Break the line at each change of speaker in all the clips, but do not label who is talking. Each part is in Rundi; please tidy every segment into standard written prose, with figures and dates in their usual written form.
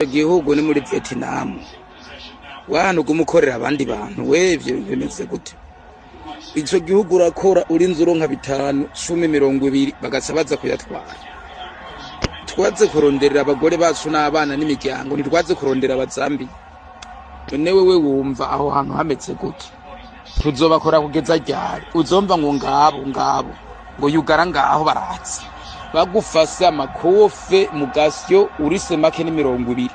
Igihugu ni muri Vietnam. Wahano gumukorera abandi bantu wevye bimeze gute? Ico gihugu urakora uri nzuro nka 5, 10, 20 bagasabaza kuyatwara. Twaze kuronderera abagore bacu n'abana n'imiryango ntitwaze kurondera abazambi. None wewe wumva aho hantu hameze gute? Tuzobakora kugeza ryari? Uzomva ngo ngabo ngo yugara ngaho baratse. Bagufase amakofe mugasyo urise make ni 20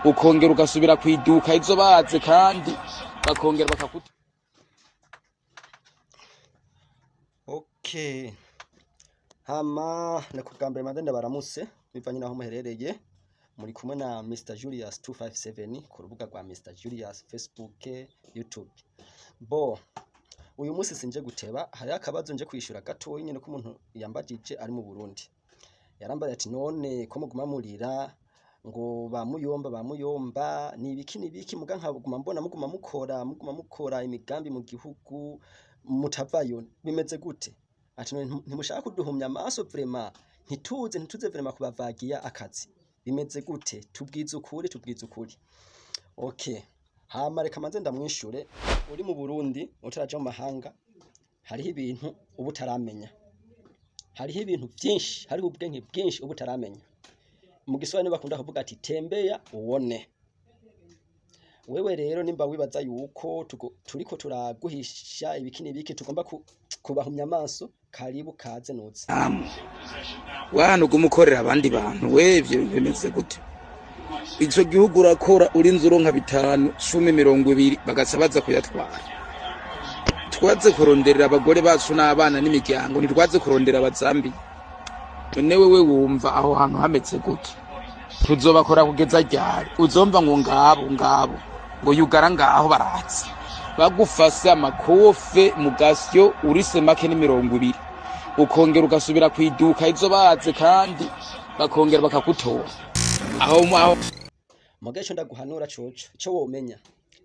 ukongera ugasubira kwiduka izo baze kandi bakongera bakakuta.
Okay, hama nakugambira madende baramuse bivanye naho muherereye. Muri kumwe na Mr Julius 257 ku rubuga rwa Mr Julius Facebook, YouTube. Bo uyu munsi sinje guteba, hari akabazo nje kwishura gato nyene ko umuntu yambajije ari mu Burundi. Yarambaye ati none ko muguma murira ngo bamuyomba ni ibiki muga nkaguma mbona muguma mukora imigambi mu gihugu mutavayo bimeze gute? Ati ntimushaka kuduhumya amaso vraiment, ntituze vraiment kubavagiya akazi bimeze gute? Tubwize ukuri. Okay, hama reka manze ndamwishure. Uri mu Burundi utaraje mu mahanga, hariho ibintu ubu taramenya, hariho ibintu byinshi, hariho ubwenge bwinshi ubu taramenya. Mu Giswahili bakunda kuvuga ati tembea uone. Wewe rero nimba wibaza yuko turiko turaguhisha ibiki tugomba kubahumya amaso, karibu kaze nuze.
Wahano gumukorera abandi bantu wevye bimeze gute? Ico gihugu urakora uri nzuro nka 5, 10, 20 bagasabaza kuyatwara. Twaze kuronderera abagore bacu n'abana n'imiryango ntitwaze kurondera abazambi. None wewe wumva aho hantu hameze gute? Tuzobakora kugeza ryari? Uzomva ngo ngabo ngo yugara ngaho baratse. Bagufase amakofe mugasyo urise make ni 20 ukongera ugasubira kwiduka izo baze kandi bakongera bakakutora. Aho
mugesho ndaguhanura coco cyo womenya.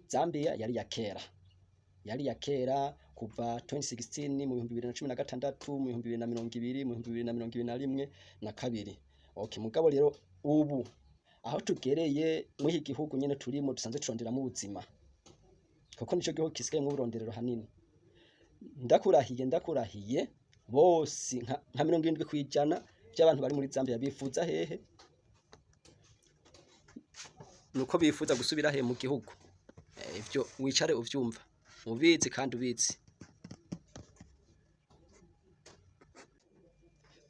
Zambia yari ya kera kuva 2016 mu 2016 mu 2020 mu 2021 na kabiri. Okay, mugabo rero ubu aho tugereye mu iki gihugu nyene turimo dusanze turondera mu buzima, kuko nico gihugu kisigaye mu buronderero hanini. Ndakurahiye bose nka 70% by'abantu bari muri Zambia bifuza hehe? Nuko bifuza gusubira he mu gihugu. Ivyo wicare uvyumva, ubizi kandi ubizi.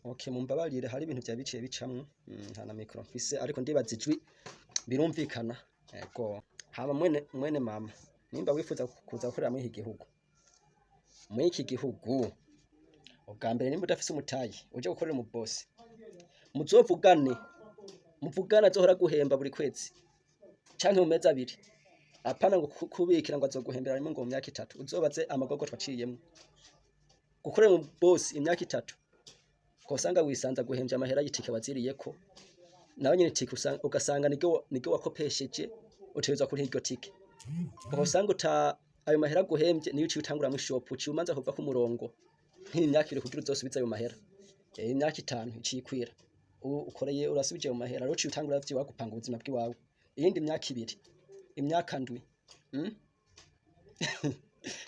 Okay, mumbabarire hari ibintu bya biciye bicamwe nta na micro mfise, ariko ndibaza ijwi birumvikana. Yego, haba mwene mama, nimba wifuza kuza gukorera muri iki gihugu, ubwa mbere nimba udafise umutayi uje gukorera mu boss, muvugana azohora guhemba buri kwezi canke mu mezi 2. Apana ngo kubikira ngo azoguhembera rimwe ngo mu myaka 3. Uzobaze amagogo twaciyemo gukorera mu boss imyaka 3, kosanga wisanza guhembya amahera y'itike waziriyeko, nawe nyine tike ugasanga nigo wakopesheje uteza kuri iryo tike. Kosanga ayo mahera guhembye niyo uci utangura mu shop uci umanza kuva ku murongo nk'imyaka 2 kugira uzosubiza ayo mahera. Imyaka 5 icikwira ukoreye urasubije mu mahera uci utangura vyo wakupanga ubuzima bw'iwawe. Iyindi myaka 2, imyaka 7.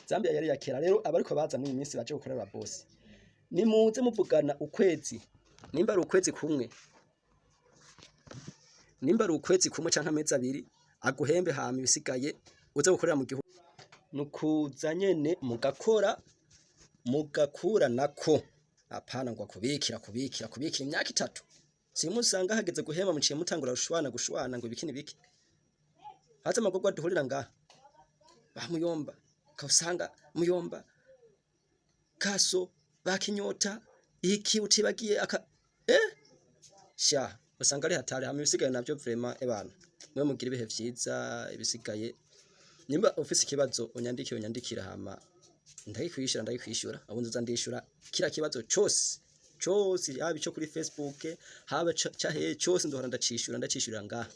Zambia yari yakera rero abariko baza muri minsi baje gukorera boss. Nimuze muvugana ukwezi, nimba ari ukwezi kumwe canke amezi 2 aguhembe hama ibisigaye uze gukorera mu gihugu. Nukuza nyene mugakura nako. Apana ngo kubikira imyaka 3. Simusanga hageze guhema muciye mutangura gushwana ngo ibiki. Haza amagogwa duhurira ngaha bamuyomba, kausanga muyomba kaso bakinyota iki utibagiye sha usanga ari hatari hama ibisigaye navyo vraiment ebana mwe mugira ibihe vyiza. Ibisigaye nimba ofisi kibazo unyandikira hama ndayikwishyura abunze uzandishura kira kibazo cyose haba ico kuri Facebook haba cyose ndohora ndacishura ngaha.